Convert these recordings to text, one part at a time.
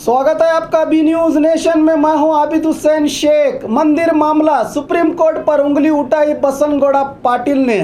स्वागत है आपका बी न्यूज नेशन में। मैं हूं आबिद हुसैन शेख। मंदिर मामला, सुप्रीम कोर्ट पर उंगली उठाई बसनगौड़ा पाटिल ने।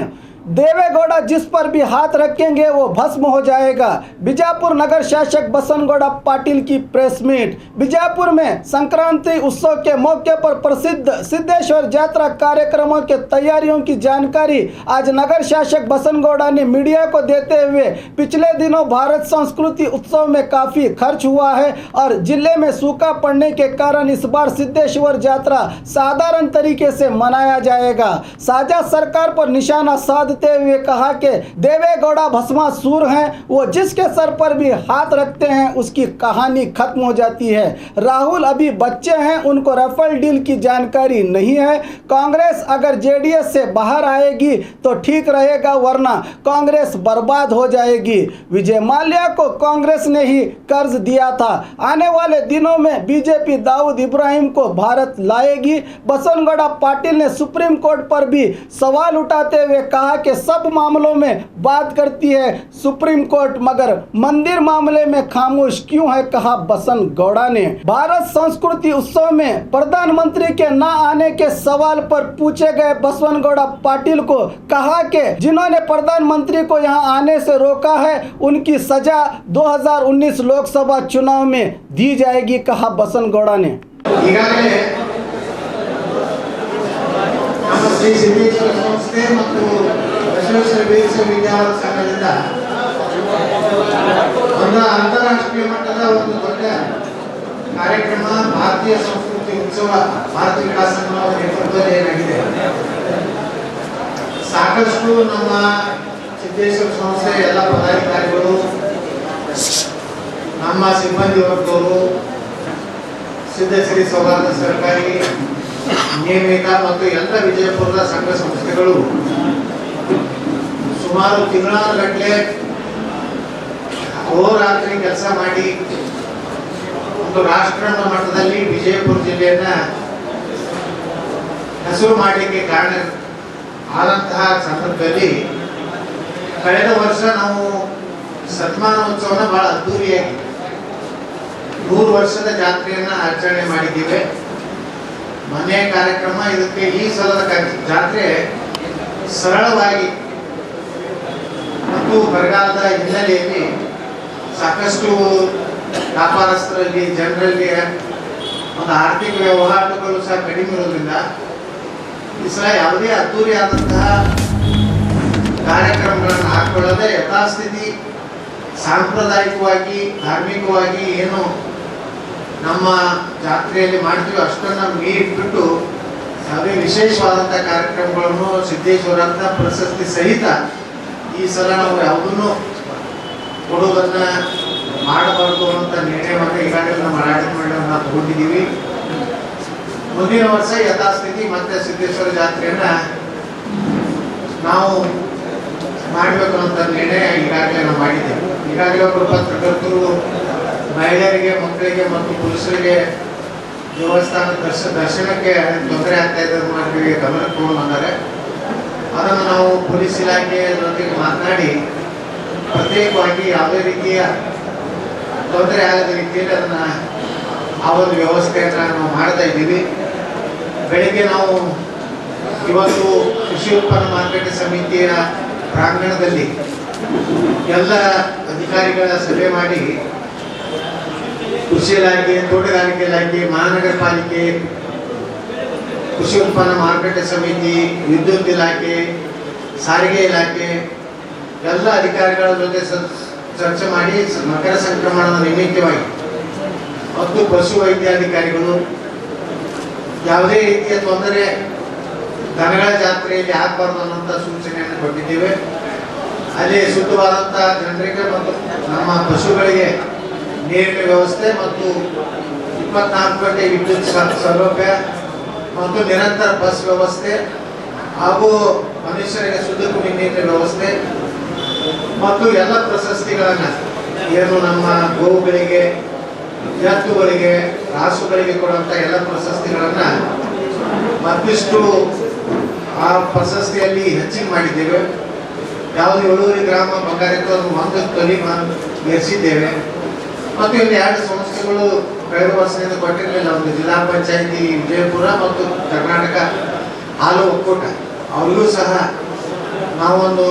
देवेगौड़ा जिस पर भी हाथ रखेंगे वो भस्म हो जाएगा। बीजापुर नगर शासक बसनगौड़ा पाटिल की प्रेस मीट। बीजापुर में संक्रांति उत्सव के मौके पर प्रसिद्ध सिद्धेश्वर यात्रा कार्यक्रमों के तैयारियों की जानकारी आज नगर शासक बसनगौड़ा ने मीडिया को देते हुए पिछले दिनों भारत संस्कृति उत्सव में काफी खर्च हुआ है और जिले में सूखा पड़ने के कारण इस बार सिद्धेश्वर यात्रा साधारण तरीके से मनाया जाएगा। साझा सरकार पर निशाना साध हुए कहा कि देवेगौड़ा भस्मासुर हैं, वो जिसके सर पर भी हाथ रखते हैं उसकी कहानी खत्म हो जाती है। राहुल अभी बच्चे हैं, उनको राफेल डील की जानकारी नहीं है। कांग्रेस अगर जेडीएस से बाहर आएगी तो ठीक रहेगा, वरना कांग्रेस बर्बाद हो जाएगी। विजय माल्या को कांग्रेस ने ही कर्ज दिया था। आने वाले दिनों में बीजेपी दाऊद इब्राहिम को भारत लाएगी। बसनगौड़ा पाटिल ने सुप्रीम कोर्ट पर भी सवाल उठाते हुए कहा कि सब मामलों में बात करती है सुप्रीम कोर्ट, मगर मंदिर मामले में खामोश क्यों है, कहा बसनगौड़ा ने। भारत संस्कृति उत्सव में प्रधानमंत्री के न आने के सवाल पर पूछे गए बसनगौड़ा पाटिल को कहा कि जिन्होंने प्रधानमंत्री को यहां आने से रोका है उनकी सजा 2019 लोकसभा चुनाव में दी जाएगी, कहा बसनगौड़ा ने। ವಿಶ್ವವಿದ್ಯಾಲಯ ಸಂಘದಿಂದ ಒಂದು ಅಂತಾರಾಷ್ಟ್ರೀಯ ಮಟ್ಟದ ಒಂದು ದೊಡ್ಡ ಕಾರ್ಯಕ್ರಮ ಭಾರತೀಯ ಸಂಸ್ಕೃತಿ ಉತ್ಸವ ಭಾರತ ವಿಕಾಸ ಸಂಘದ ನೇತೃತ್ವದಲ್ಲಿ ಏನಾಗಿದೆ, ಸಾಕಷ್ಟು ನಮ್ಮ ಸಿದ್ದೇಶ್ವರ ಸಂಸ್ಥೆ ಎಲ್ಲ ಪದಾಧಿಕಾರಿಗಳು, ನಮ್ಮ ಸಿಬ್ಬಂದಿ ವರ್ಗದವರು, ಸಿದ್ಧಶ್ರೀ ಸೌಹಾರ್ದ ಸರ್ಕಾರಿ ನಿಯಮಿತ ಮತ್ತು ಎಲ್ಲ ವಿಜಯಪುರದ ಸಂಘ ಸಂಸ್ಥೆಗಳು ಸುಮಾರು ತಿಂಗಳಗಟ್ಟಲೆ ಹೋರಾತ್ರಿ ಕೆಲಸ ಮಾಡಿ ಒಂದು ರಾಷ್ಟ್ರ ಮಟ್ಟದಲ್ಲಿ ವಿಜಯಪುರ ಜಿಲ್ಲೆಯನ್ನ ಹೆಸರು ಮಾಡಲಿಕ್ಕೆ ಕಾರಣ ಆದಂತಹ ಸಂದರ್ಭದಲ್ಲಿ ಕಳೆದ ವರ್ಷ ನಾವು ಶತಮಾನೋತ್ಸವನ ಬಹಳ ಅದ್ದೂರಿಯಾಗಿ 100 ವರ್ಷದ ಜಾತ್ರೆಯನ್ನ ಆಚರಣೆ ಮಾಡಿದ್ದೇವೆ. ಮನೆ ಕಾರ್ಯಕ್ರಮ ಇದಕ್ಕೆ ಈ ಸಲದ ಜಾತ್ರೆ ಸರಳವಾಗಿ ಮತ್ತು ಬರಗಾಲದ ಹಿನ್ನೆಲೆಯಲ್ಲಿ ಸಾಕಷ್ಟು ವ್ಯಾಪಾರಸ್ಥರಲ್ಲಿ ಜನರಲ್ಲಿ ಒಂದು ಆರ್ಥಿಕ ವ್ಯವಹಾರಗಳು ಸಹ ಕಡಿಮೆ ಇರೋದ್ರಿಂದ ಈ ಸಲ ಯಾವುದೇ ಅದ್ದೂರಿಯಾದಂತಹ ಕಾರ್ಯಕ್ರಮಗಳನ್ನು ಹಾಕೊಳ್ಳದೆ ಯಥಾಸ್ಥಿತಿ ಸಾಂಪ್ರದಾಯಿಕವಾಗಿ ಧಾರ್ಮಿಕವಾಗಿ ಏನು ನಮ್ಮ ಜಾತ್ರೆಯಲ್ಲಿ ಮಾಡ್ತೀವಿ ಅಷ್ಟನ್ನು ಮೀರಿಬಿಟ್ಟು ಯಾವುದೇ ವಿಶೇಷವಾದಂಥ ಕಾರ್ಯಕ್ರಮಗಳನ್ನು ಸಿದ್ದೇಶ್ವರಂತ ಪ್ರಶಸ್ತಿ ಸಹಿತ ಈ ಸಲ ನಾವು ಯಾವುದನ್ನು ಕೊಡುವುದನ್ನ ಮಾಡಬಾರ್ದು ಅಂತ ನಿರ್ಣಯವನ್ನು ಈಗಾಗಲೇ ನಮ್ಮ ಆಡಳಿತ ಮಂಡಳಿಯನ್ನು ತಗೊಂಡಿದ್ದೀವಿ. ಮುಂದಿನ ವರ್ಷ ಯಥಾಸ್ಥಿತಿ ಮತ್ತೆ ಸಿದ್ದೇಶ್ವರ ಜಾತ್ರೆಯನ್ನ ನಾವು ಮಾಡಬೇಕು ಅಂತ ನಿರ್ಣಯ ಈಗಾಗಲೇ ನಾವು ಮಾಡಿದ್ದೇವೆ. ಈಗಾಗಲೇ ಒಬ್ಬರು ಪತ್ರಕರ್ತರು ಮಹಿಳೆಯರಿಗೆ, ಮಕ್ಕಳಿಗೆ ಮತ್ತು ಪುರುಷರಿಗೆ ದೇವಸ್ಥಾನ ದರ್ಶನಕ್ಕೆ ತೊಂದರೆ ಆಗ್ತಾ ಇದ್ದಾರೆ ಮಾಡಿ ಗಮನಕ್ಕೆ ತಗೊಂಡು ಬಂದರೆ ಅದನ್ನು ನಾವು ಪೊಲೀಸ್ ಇಲಾಖೆ ಜೊತೆಗೆ ಮಾತನಾಡಿ ಪ್ರತ್ಯೇಕವಾಗಿ ಯಾವುದೇ ರೀತಿಯ ತೊಂದರೆ ಆಗದ ರೀತಿಯಲ್ಲಿ ಅದನ್ನು ಆ ಒಂದು ವ್ಯವಸ್ಥೆಯನ್ನು ನಾವು ಮಾಡ್ತಾ ಇದ್ದೀವಿ. ಬೆಳಿಗ್ಗೆ ನಾವು ಇವತ್ತು ಕೃಷಿ ಉತ್ಪನ್ನ ಮಾರುಕಟ್ಟೆ ಸಮಿತಿಯ ಪ್ರಾಂಗಣದಲ್ಲಿ ಎಲ್ಲ ಅಧಿಕಾರಿಗಳ ಸಭೆ ಮಾಡಿ ಕೃಷಿ ಇಲಾಖೆ, ತೋಟಗಾರಿಕೆ ಇಲಾಖೆ, ಮಹಾನಗರ ಪಾಲಿಕೆ, ಕೃಷಿ ಉತ್ಪನ್ನ ಮಾರುಕಟ್ಟೆ ಸಮಿತಿ, ವಿದ್ಯುತ್ ಇಲಾಖೆ, ಸಾರಿಗೆ ಇಲಾಖೆ ಎಲ್ಲ ಅಧಿಕಾರಿಗಳ ಜೊತೆ ಚರ್ಚೆ ಮಾಡಿ ಮಕರ ಸಂಕ್ರಮಣದ ನಿಮಿತ್ತವಾಗಿ ಮತ್ತು ಪಶು ವೈದ್ಯಾಧಿಕಾರಿಗಳು ಯಾವುದೇ ರೀತಿಯ ತೊಂದರೆ ದನಗಳ ಜಾತ್ರೆಯಲ್ಲಿ ಆಗಬಾರ್ದು ಅನ್ನೋಂಥ ಸೂಚನೆಯನ್ನು ಕೊಟ್ಟಿದ್ದೇವೆ. ಅಲ್ಲಿ ಶುದ್ಧವಾದಂಥ ಜನರಿಗೆ ಮತ್ತು ನಮ್ಮ ಪಶುಗಳಿಗೆ ನೀರಿನ ವ್ಯವಸ್ಥೆ ಮತ್ತು 24 ಗಂಟೆ ವಿದ್ಯುತ್ ಸೌಲಭ್ಯ ಮತ್ತು ನಿರಂತರ ಬಸ್ ವ್ಯವಸ್ಥೆ ಹಾಗೂ ಮನುಷ್ಯರಿಗೆ ಶುದ್ಧ ಕುಡಿಯುವ ನೀರಿನ ವ್ಯವಸ್ಥೆ ಮತ್ತು ಎಲ್ಲ ಪ್ರಶಸ್ತಿಗಳನ್ನು ಏನು ನಮ್ಮ ಗೋವುಗಳಿಗೆ, ಎತ್ತುಗಳಿಗೆ, ರಾಸುಗಳಿಗೆ ಕೊಡುವಂಥ ಎಲ್ಲ ಪ್ರಶಸ್ತಿಗಳನ್ನು ಮತ್ತಿಷ್ಟು ಆ ಪ್ರಶಸ್ತಿಯಲ್ಲಿ ಹೆಚ್ಚಿಗೆ ಮಾಡಿದ್ದೇವೆ. ಯಾವುದು 7 ಗ್ರಾಮ ಬಂಗಾರಿತ್ತು, ಅದು 1 ತೊಲಿ ಏರಿಸಿದ್ದೇವೆ. ಮತ್ತು ಇಲ್ಲಿ 2 ಸಂಸ್ಥೆಗಳು ಕಳೆದ ವರ್ಷದಿಂದ ಕೊಟ್ಟಿರಲಿಲ್ಲ. ಒಂದು ಜಿಲ್ಲಾ ಪಂಚಾಯತಿ ವಿಜಯಪುರ ಮತ್ತು ಕರ್ನಾಟಕ ಹಾಲು ಒಕ್ಕೂಟ ಅವ್ರಿಗೂ ಸಹ ನಾವೊಂದು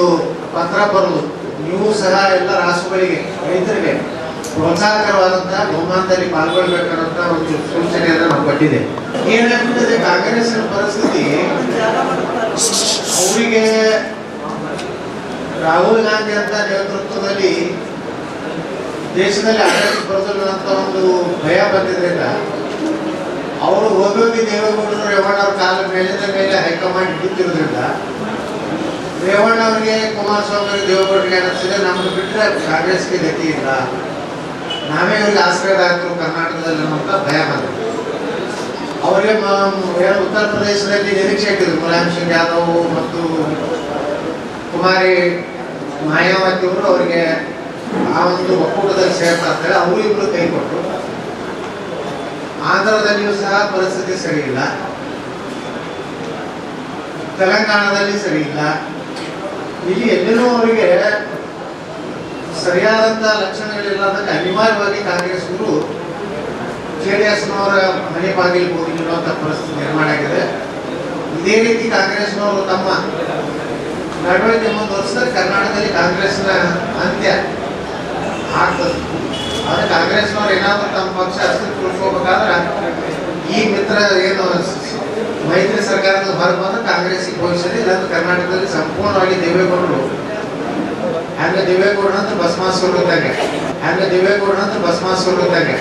ಪತ್ರ ಬರೆದು ನೀವು ಸಹ ಎಲ್ಲ ರಾಸುಗಳಿಗೆ ರೈತರಿಗೆ ಪ್ರೋತ್ಸಾಹಕರವಾದಂಥ ಬಹುಮಾನದಲ್ಲಿ ಪಾಲ್ಗೊಳ್ಬೇಕನ್ನೋಂಥ ಒಂದು ಸೂಚನೆಯನ್ನು ನಾವು ಕೊಟ್ಟಿದೆ. ಏನಾಗ್ತದೆ ಕಾಂಗ್ರೆಸ್ನ ಪರಿಸ್ಥಿತಿ, ಅವರಿಗೆ ರಾಹುಲ್ ಗಾಂಧಿ ಅಂತ ನೇತೃತ್ವದಲ್ಲಿ ದೇಶದಲ್ಲಿ ಆಡಳಿತ ಬರೋದಿಲ್ಲ ಅಂತ ಒಂದು ಭಯ ಬಂದಿದ್ರಿಂದ ಅವರು ಹೋಗೋಗಿ ದೇವೇಗೌಡರು ರೇವಣ್ಣ ಅವ್ರ ಕಾಲ ಮೇಲಿನ ಮೇಲೆ ಹೈಕಮಾಂಡ್ ಇಟ್ಟಿರೋದ್ರಿಂದ ರೇವಣ್ಣ ಅವರಿಗೆ ಕುಮಾರಸ್ವಾಮಿ ದೇವೇಗೌಡರಿಗೆ ಅನಿಸಿದ್ರೆ ನಮ್ಗೆ ಬಿಟ್ಟರೆ ಕಾಂಗ್ರೆಸ್ಗೆ ಗತಿ ಇಲ್ಲ, ನಾವೇ ಇವರಿಗೆ ಆಶ್ರಯದಾಯಕರು ಕರ್ನಾಟಕದಲ್ಲಿ ಅನ್ನೋಂಥ ಭಯ ಬಂದಿದೆ. ಅವರಿಗೆ ಉತ್ತರ ಪ್ರದೇಶದಲ್ಲಿ ನಿರೀಕ್ಷೆ ಇಟ್ಟಿದ್ರು ಮುಲಾಯಂ ಸಿಂಗ್ ಯಾದವ್ ಮತ್ತು ಕುಮಾರಿ ಮಾಯಾವತಿ ಅವರು ಅವರಿಗೆ ಆ ಒಂದು ಒಕ್ಕೂಟದಲ್ಲಿ ಸೇರ್ತಾ ಇರ್ತಾರೆ. ಅವರು ಇಬ್ಬರು ಕೈ ಕೊಟ್ಟರು. ಆಂಧ್ರದಲ್ಲಿಯೂ ಸಹ ಪರಿಸ್ಥಿತಿ ಸರಿ ಇಲ್ಲ, ತೆಲಂಗಾಣದಲ್ಲಿ ಸರಿ ಇಲ್ಲ. ಇಲ್ಲಿ ಎಲ್ಲರೂ ಅವರಿಗೆ ಸರಿಯಾದಂಥ ಲಕ್ಷಣಗಳಿಲ್ಲದಕ್ಕೆ ಅನಿವಾರ್ಯವಾಗಿ ಕಾಂಗ್ರೆಸ್ನವರು JDSನವರ ಮನೆ ಬಾಗಿಲು ಹೋಗಿ ನಿಲ್ಲುವಂಥ ಪರಿಸ್ಥಿತಿ ನಿರ್ಮಾಣ ಆಗಿದೆ. ಇದೇ ರೀತಿ ಕಾಂಗ್ರೆಸ್ನವರು ತಮ್ಮ ನಡವಳಿಕೆ ಮುಂದುವರಿಸಿದ್ರೆ ಕರ್ನಾಟಕದಲ್ಲಿ ಕಾಂಗ್ರೆಸ್ನ ಅಂತ್ಯ ಆಗ್ತದೆ. ಆದರೆ ಕಾಂಗ್ರೆಸ್ನವ್ರು ಏನಾದರೂ ತಮ್ಮ ಪಕ್ಷ ಅಸ್ತಿತ್ವ ಉಳಿಸ್ಕೋಬೇಕಾದ್ರೆ ಈ ಮಿತ್ರ ಏನು ಮೈತ್ರಿ ಸರ್ಕಾರದ ಹೊರಗೆ ಬಂದ್ರೆ ಕಾಂಗ್ರೆಸ್ಸಿಗೆ ಭವಿಷ್ಯದಲ್ಲಿ ಇಲ್ಲಾಂದ್ರೆ ಕರ್ನಾಟಕದಲ್ಲಿ ಸಂಪೂರ್ಣವಾಗಿ ದೇವೇಗೌಡರು ದೇವೇಗೌಡರಂತ ಭಸ್ಮಾಸುರ ಇದ್ದಂಗೆ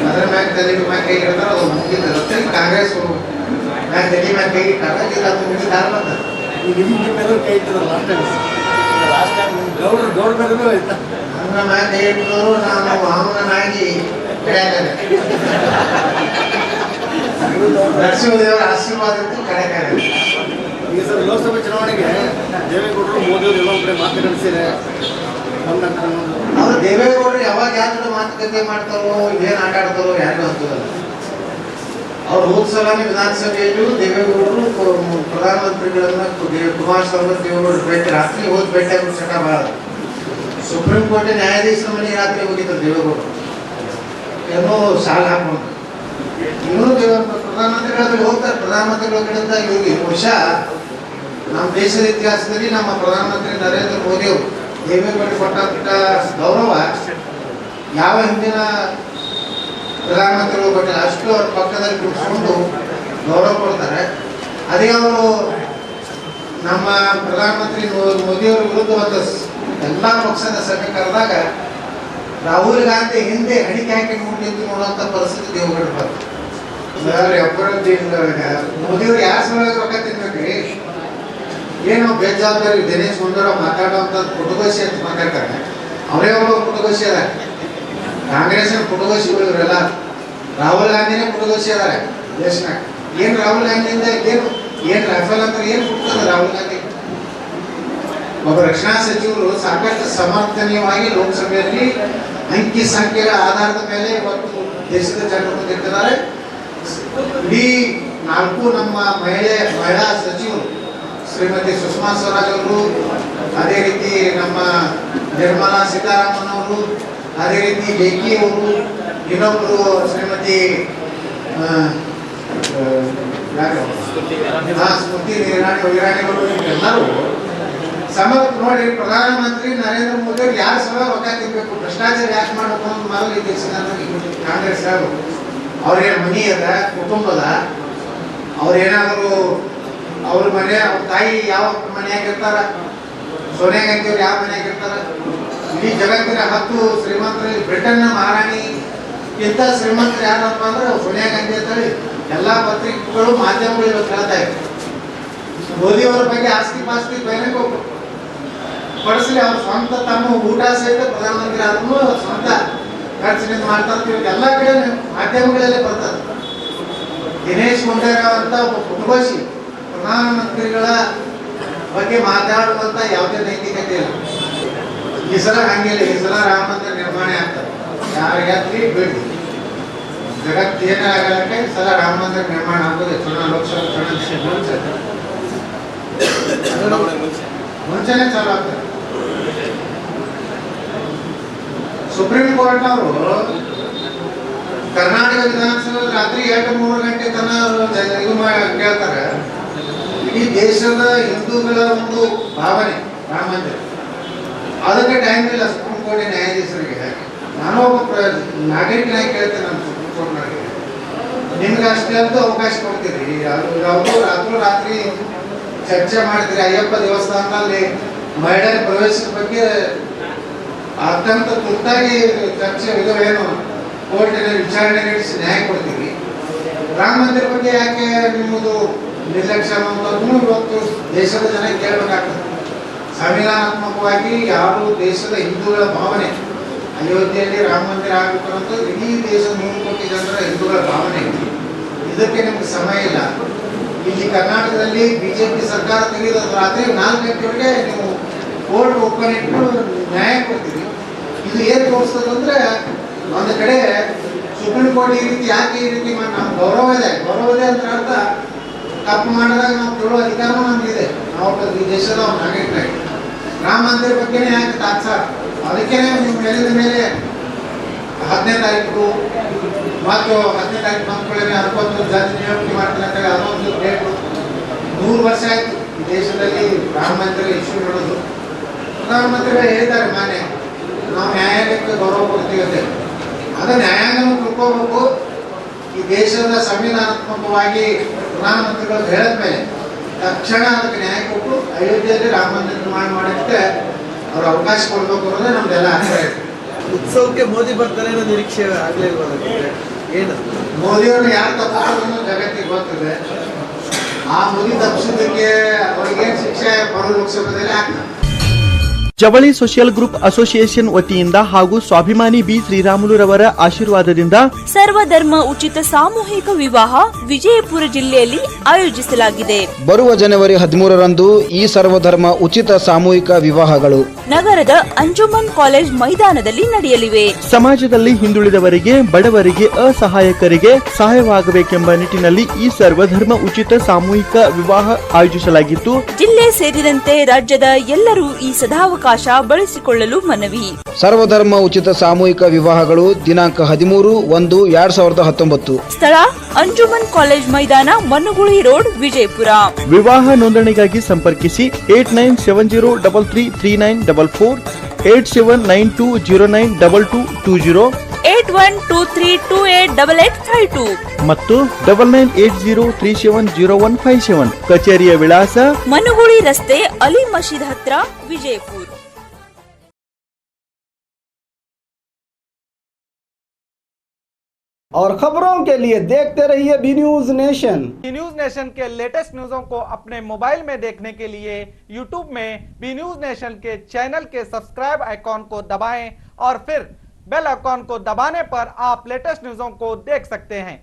ಅದರ ಮ್ಯಾಗ ತಲೆ ಮ್ಯಾಗ ಕೈ ಇಡ್ತಾರೆ, ಅದು ಮುಗಿದ ಕಾಂಗ್ರೆಸ್ ಮ್ಯಾಗ ತಲೆ ಮ್ಯಾಗ ಕೈ ಇಟ್ಟಾಗ ಇಲ್ಲ ಅದು ಮುಗಿದ ಕಾಲ ಬರ್ತದೆ. ಅವನ ಮ್ಯಾಗ ಕೈ ಇಟ್ಟರು ನಾವು ಅವನ ಮ್ಯಾಗಿ ನರಸಿಂಹದೇವರ ಆಶೀರ್ವಾದ ಇತ್ತು ಕಡೆಕಾಗ. ಈಗ ಸರ್ ಲೋಕಸಭೆ ಚುನಾವಣೆಗೆ ದೇವೇಗೌಡರು ಮೋದಿಯವರು ಎಲ್ಲ ಕಡೆ ಮಾತು ನಡೆಸಿದೆ. ಅವರು ದೇವೇಗೌಡರು ಯಾವಾಗ ಯಾರು ಮಾತುಕತೆ ಮಾಡ್ತಾರೋ ಏನ್ ಆಟ ಆಡ್ತಾರೋ ಯಾರಿಗೂ ಅಂತದಲ್ಲ. ಅವ್ರು ಹೋದ ಸಲ ವಿಧಾನಸಭೆಯಲ್ಲೂ ದೇವೇಗೌಡರು ಪ್ರಧಾನಮಂತ್ರಿಗಳನ್ನ ಕುಮಾರಸ್ವಾಮಿ ದೇವೇಗೌಡರು ಭೇಟಿ ರಾತ್ರಿ ಹೋಗಿ ಭೇಟಿ ಆಗೋ ಚಟ ಬಹಳ. ಸುಪ್ರೀಂ ಕೋರ್ಟ್ ನ್ಯಾಯಾಧೀಶರ ಮನೆ ರಾತ್ರಿ ಹೋಗಿದ್ರು ದೇವೇಗೌಡರು, ಏನೋ ಸಾಲ ಹಾಕೊಂಡು. ಇನ್ನೂ ಪ್ರಧಾನಮಂತ್ರಿಗಳ ಹೋಗ್ತಾರೆ. ಪ್ರಧಾನಮಂತ್ರಿಗಳ ಕಡೆಯಿಂದ ಇವ್ರಿಗೆ ಬಹುಶಃ ನಮ್ಮ ದೇಶದ ಇತಿಹಾಸದಲ್ಲಿ ನಮ್ಮ ಪ್ರಧಾನಮಂತ್ರಿ ನರೇಂದ್ರ ಮೋದಿ ಅವರು ದೇವೇಗೌಡರಿಗೆ ಕೊಟ್ಟಂತ ಗೌರವ ಯಾವ ಹಿಂದಿನ ಪ್ರಧಾನಮಂತ್ರಿಗಳು ಕೊಟ್ಟಿಲ್ಲ. ಅಷ್ಟು ಅವ್ರ ಪಕ್ಕದಲ್ಲಿ ಕೂತ್ಕೊಂಡು ಗೌರವ ಕೊಡ್ತಾರೆ. ಅದೇ ಅವರು ನಮ್ಮ ಪ್ರಧಾನಮಂತ್ರಿ ಮೋದಿಯವರ ವಿರುದ್ಧ ಒಂದು ಎಲ್ಲ ಪಕ್ಷದ ಸಭೆ ಕರೆದಾಗ ರಾಹುಲ್ ಗಾಂಧಿ ಹಿಂದೆ ಹಣಿಕೆ ಹಾಕಿ ನಿಂತು ನೋಡುವಂಥ ಪರಿಸ್ಥಿತಿ ದೇವೇಗೌಡರು ಬಂತು. ಮೋದಿಯವರು ಯಾರ ಸಲುವಾಗಿ ರೊಕ್ಕ ತಿನ್ಬೇಕ್ರಿ? ಏನೋ ಬೇಜವಾಬ್ದಾರಿ ದಿನೇಶ್ ಗುಂಡೂರಾವ್ ಮಾತಾಡುವಂಥ ಪುಟಗೋಶಿ ಅಂತ ಮಾತಾಡ್ತಾರೆ. ಅವರೇ ಒಬ್ಬ ಪುಟಗೋಶಿ ಅದ. ಕಾಂಗ್ರೆಸ್ನ ಪುಟಗೋಶಿಗಳು ಇವರೆಲ್ಲ. ರಾಹುಲ್ ಗಾಂಧಿನೇ ಪುಟಗೋಶಿ ಅದಾರೆ ದೇಶನಾಗ. ಏನು ರಾಹುಲ್ ಗಾಂಧಿಯಿಂದ ಏನು ರಫೇಲ್ ಅಂತ ಏನು ಕೊಡ್ತದೆ ರಾಹುಲ್ ಗಾಂಧಿ? ಒಬ್ಬ ರಕ್ಷಣಾ ಸಚಿವರು ಸಾಕಷ್ಟು ಸಮರ್ಥನೀಯವಾಗಿ ಲೋಕಸಭೆಯಲ್ಲಿ ಅಂಕಿ ಸಂಖ್ಯೆಗಳ ಆಧಾರದ ಮೇಲೆ ಇವತ್ತು ದೇಶದ ಜನರು ಬಂದಿರ್ತಿದ್ದಾರೆ. ಇಡೀ 4 ನಮ್ಮ ಮಹಿಳಾ ಸಚಿವರು ಶ್ರೀಮತಿ ಸುಷ್ಮಾ ಸ್ವರಾಜ್ ಅವರು, ಅದೇ ರೀತಿ ನಮ್ಮ ನಿರ್ಮಲಾ ಸೀತಾರಾಮನ್ ಅವರು, ಅದೇ ರೀತಿ ಜೈಕಿ ಅವರು, ಇನ್ನೊಬ್ಬರು ಶ್ರೀಮತಿ ಸ್ಮೃತಿ ಇರಾನಿಗಳು ಎಲ್ಲರೂ ನೋಡಿ ಪ್ರಧಾನಮಂತ್ರಿ ನರೇಂದ್ರ ಮೋದಿ ಅವರು ಯಾರ ಸಲ ರೊಕ್ಕ ತಿನ್ಬೇಕು, ಭ್ರಷ್ಟಾಚಾರ ಯಾಕೆ ಮಾಡಬೇಕು ಅಂತ ಮೊದಲು ಈ ದೇಶದ ಕಾಂಗ್ರೆಸ್ ಅವ್ರೇನು ಮನಿ ಅದ, ಕುಟುಂಬದ, ಅವ್ರೇನಾದರೂ ಅವ್ರ ಮನೆ ಅವ್ರ ತಾಯಿ ಯಾವ ಮನೆಯಾಗಿರ್ತಾರ, ಸೋನಿಯಾ ಗಾಂಧಿ ಅವ್ರು ಯಾವ ಮನೆಯಾಗಿರ್ತಾರ? ಇಡೀ ಜಗತ್ತಿನ 10 ಶ್ರೀಮಂತರಲ್ಲಿ ಬ್ರಿಟನ್ನ ಮಹಾರಾಣಿ ಇಂಥ ಶ್ರೀಮಂತರು ಯಾರಪ್ಪ ಅಂದ್ರೆ ಸೋನಿಯಾ ಗಾಂಧಿ ಅಂತೇಳಿ ಎಲ್ಲ ಪತ್ರಿಕೆಗಳು ಮಾಧ್ಯಮಗಳು ಇವತ್ತು ಹೇಳ್ತಾ ಇವೆ. ಮೋದಿಯವರ ಬಗ್ಗೆ ಆಸ್ತಿ ಪಾಸ್ತಿ ಬಯಲಿಗೆ ಪಡಿಸಲಿ, ಅವ್ರ ಸ್ವಂತ ತಮ್ಮ ಊಟ ಸಹಿತ ಪ್ರಧಾನಮಂತ್ರಿ ಆದ್ರೂ ಸ್ವಂತ ಖರ್ಚಿನಿಂದ ಮಾಡ್ತಾ ಇರ್ತೀವಿ. ಎಲ್ಲ ಕಡೆ ಮಾಧ್ಯಮಗಳಲ್ಲೇ ಬರ್ತದೆ. ದಿನೇಶ್ ಗುಂಡೂರಾವ್ ಅಂತ ಒಬ್ಬ ಪುಟಗೋಶಿ ಪ್ರಧಾನಮಂತ್ರಿಗಳ ಬಗ್ಗೆ ಮಾತಾಡುವಂತ ಯಾವುದೇ ನೈತಿಕತೆ ಇಲ್ಲ. ಈ ಸಲ ಹಂಗಿಲ್ಲ. ಈ ಸಲ ರಾಮ ಮಂದಿರ ನಿರ್ಮಾಣ ಆಗ್ತದೆ. ಯಾರಿಗಾದ್ರಿ ಬೇಡಿ ಜಗತ್ತು ಏನಾಗಲಿಕ್ಕೆ ಈ ಸಲ ರಾಮ ಮಂದಿರ ನಿರ್ಮಾಣ ಆಗೋದು ಲೋಕಸಭಾ ಚುನಾವಣೆ ಮುಂಚೆನೆ ಚಾಲು ಆಗ್ತದೆ. ಸುಪ್ರೀಂ ಕೋರ್ಟ್ ಅವರು ಕರ್ನಾಟಕ ವಿಧಾನಸಭೆ ರಾತ್ರಿ 2-3 ಗಂಟೆ ತನಕ ಇದು ಕೇಳ್ತಾರೆ. ಇಡೀ ದೇಶದ ಹಿಂದೂಗಳ ಒಂದು ಭಾವನೆ ರಾಮ ಮಂದಿರ, ಅದಕ್ಕೆ ಟೈಮ್ ಇಲ್ಲ ಸುಪ್ರೀಂ ಕೋರ್ಟ್ ನ್ಯಾಯಾಧೀಶರಿಗೆ. ನಾನು ಒಬ್ಬ ನಾಗರಿಕನಾಗಿ ಕೇಳ್ತೇನೆ ನಮ್ಮ ಸುಪ್ರೀಂ ಕೋರ್ಟ್ನವರಿಗೆ, ನಿಮ್ಗೆ ಅಷ್ಟೇ ಅಂತೂ ಅವಕಾಶ ಕೊಡ್ತೀರಿ, ಯಾವುದು ರಾತ್ರಿ ಚರ್ಚೆ ಮಾಡ್ತೀರಿ. ಅಯ್ಯಪ್ಪ ದೇವಸ್ಥಾನದಲ್ಲಿ ಮಹಿಳೆಯರ ಪ್ರವೇಶದ ಬಗ್ಗೆ ಅತ್ಯಂತ ತುರ್ತಾಗಿ ಚರ್ಚೆ ಏನು ಕೋರ್ಟಿನ ವಿಚಾರಣೆ ನಡೆಸಿ ನ್ಯಾಯ ಕೊಡ್ತೀವಿ. ರಾಮ ಮಂದಿರ ಬಗ್ಗೆ ಯಾಕೆ ನಿಮ್ಮದು ನಿರ್ಲಕ್ಷ್ಯ ಅನ್ನೋದನ್ನು ಇವತ್ತು ದೇಶದ ಜನ ಕೇಳಬೇಕಾಗ್ತದೆ. ಸಂವಿಧಾನಾತ್ಮಕವಾಗಿ ಯಾವ ದೇಶದ ಹಿಂದೂಗಳ ಭಾವನೆ ಅಯೋಧ್ಯೆಯಲ್ಲಿ ರಾಮ ಮಂದಿರ ಆಗಬೇಕು ಅನ್ನೋದು ಇಡೀ ದೇಶದ 3 ಕೋಟಿ ಜನರ ಹಿಂದೂಗಳ ಭಾವನೆ ಇದೆ. ಇದಕ್ಕೆ ನಿಮ್ಗೆ ಸಮಯ ಇಲ್ಲ. ಇಲ್ಲಿ ಕರ್ನಾಟಕದಲ್ಲಿ ಬಿಜೆಪಿ ಸರ್ಕಾರ ತೆಗೆದ ರಾತ್ರಿ 4 ಗಂಟೆವರೆಗೆ ನೀವು ಕೋರ್ಟ್ ಓಪನ್ ಇಟ್ಟು ನ್ಯಾಯ ಕೊಡ್ತೀರಿ. ಇದು ಏನು ತೋರಿಸ್ತದಂದ್ರೆ, ಒಂದು ಕಡೆ ಸುಪ್ರೀಂ ಕೋರ್ಟ್ ಈ ರೀತಿ ಯಾಕೆ ಈ ರೀತಿ ಮಾಡಿ ನಮ್ಗೆ ಗೌರವ ಇದೆ ಅಂತ ಅರ್ಥ, ತಪ್ಪು ಮಾಡಿದಾಗ ನಾವು ಕೇಳೋ ಅಧಿಕಾರನೂ ನಮಗಿದೆ. ನಾವು ಈ ದೇಶದ ನಾಗರಿಕರಾಗಿ ರಾಮ ಮಂದಿರ ಬಗ್ಗೆನೇ ಯಾಕೆ ತಾತ್ಸಾರ, ಅದಕ್ಕೆ ನೀವು ಮೇಲಿನ ಮೇಲೆ 15ನೇ ತಾರೀಕು ಮತ್ತು 10ನೇ ತಾರೀಕು ಬಂದ್ಕೊಳ್ಳಿ 60 ಜಡ್ಜ್ ನೇಮಕ ಮಾಡ್ತಾರೆ ಅಂತ ಅದೊಂದು ಡೇಟು. 100 ವರ್ಷ ಆಯಿತು ಈ ದೇಶದಲ್ಲಿ ರಾಮ ಮಂದಿರ ಇಶ್ಯೂ ಮಾಡೋದು. ಪ್ರಧಾನಮಂತ್ರಿಗಳು ಹೇಳಿದ್ದಾರೆ ಮಾನ್ಯ, ನಾವು ನ್ಯಾಯಾಲಯಕ್ಕೆ ಗೌರವ ಕೊಡ್ತೀವಿ ಅಂತ. ಅದು ನ್ಯಾಯಾಂಗನೂ ತಿಳ್ಕೋಬೇಕು. ಈ ದೇಶದ ಸಂವಿಧಾನಾತ್ಮಕವಾಗಿ ಪ್ರಧಾನಮಂತ್ರಿಗಳು ಹೇಳಿದ ಮೇಲೆ ತಕ್ಷಣ ಅದಕ್ಕೆ ನ್ಯಾಯ ಕೊಟ್ಟು ಅಯೋಧ್ಯೆಯಲ್ಲಿ ರಾಮ ಮಂದಿರ ನಿರ್ಮಾಣ ಮಾಡೋಕ್ಕೆ ಅವ್ರು ಅವಕಾಶ ಕೊಡಬೇಕು ಅನ್ನೋದೇ ನಮ್ದೆಲ್ಲ ಆಸೆ ಇದೆ. ಉತ್ಸವಕ್ಕೆ ಮೋದಿ ಬರ್ತಾರೆ ಅನ್ನೋ ನಿರೀಕ್ಷೆ ಆಗ್ಲಿಲ್ವಲ್ಲ? ಏನು ಮೋದಿಯವ್ರನ್ನ ಯಾರು ತಪ್ಪಿಸೋದನ್ನು ಜಗತ್ತಿಗೆ ಗೊತ್ತಿದೆ. ಆ ಮೋದಿ ತಪ್ಪಿಸೋದಕ್ಕೆ ಅವ್ರಿಗೇನು ಶಿಕ್ಷೆ ಬರೋ ಲೋಕಸಭೆಯಲ್ಲಿ ಆಗ್ತದೆ. ಜವಳಿ ಸೋಷಿಯಲ್ ಗ್ರೂಪ್ ಅಸೋಸಿಯೇಷನ್ ವತಿಯಿಂದ ಹಾಗೂ ಸ್ವಾಭಿಮಾನಿ ಬಿ ಶ್ರೀರಾಮುಲುರವರ ಆಶೀರ್ವಾದದಿಂದ ಸರ್ವಧರ್ಮ ಉಚಿತ ಸಾಮೂಹಿಕ ವಿವಾಹ ವಿಜಯಪುರ ಜಿಲ್ಲೆಯಲ್ಲಿ ಆಯೋಜಿಸಲಾಗಿದೆ. ಬರುವ ಜನವರಿ 13ರಂದು ಈ ಸರ್ವಧರ್ಮ ಉಚಿತ ಸಾಮೂಹಿಕ ವಿವಾಹಗಳು ನಗರದ ಅಂಜುಮನ್ ಕಾಲೇಜ್ ಮೈದಾನದಲ್ಲಿ ನಡೆಯಲಿವೆ. ಸಮಾಜದಲ್ಲಿ ಹಿಂದುಳಿದವರಿಗೆ, ಬಡವರಿಗೆ, ಅಸಹಾಯಕರಿಗೆ ಸಹಾಯವಾಗಬೇಕೆಂಬ ನಿಟ್ಟಿನಲ್ಲಿ ಈ ಸರ್ವಧರ್ಮ ಉಚಿತ ಸಾಮೂಹಿಕ ವಿವಾಹ ಆಯೋಜಿಸಲಾಗಿದ್ದು, ಜಿಲ್ಲೆ ಸೇರಿದಂತೆ ರಾಜ್ಯದ ಎಲ್ಲರೂ ಈ ಸದಾವಕಾಶ ಬಳಸಿಕೊಳ್ಳಲು ಮನವಿ. ಸರ್ವಧರ್ಮ ಉಚಿತ ಸಾಮೂಹಿಕ ವಿವಾಹಗಳು ದಿನಾಂಕ 13/1/2019. ಸ್ಥಳ ಅಂಜುಮನ್ ಕಾಲೇಜ್ ಮೈದಾನ, ಮನುಗುಳಿ ರೋಡ್, ವಿಜಯಪುರ. ವಿವಾಹ ನೋಂದಣಿಗಾಗಿ ಸಂಪರ್ಕಿಸಿ 8970333944, 8792092220, 8123288852 ಮತ್ತು 9980370157. ಕಚೇರಿಯ ವಿಳಾಸ ಮನುಗುಳಿ ರಸ್ತೆ, ಅಲಿ ಮಸೀದ್ ಹತ್ರ, ವಿಜಯಪುರ. और खबरों के लिए देखते रहिए B news nation. B news nation के लेटेस्ट न्यूज़ों को अपने मोबाइल में देखने के लिए यूट्यूब में बी न्यूज नेशन के चैनल के सब्सक्राइब आइकॉन को दबाएं और फिर बेल आइकॉन को दबाने पर आप लेटेस्ट न्यूज़ों को देख सकते हैं।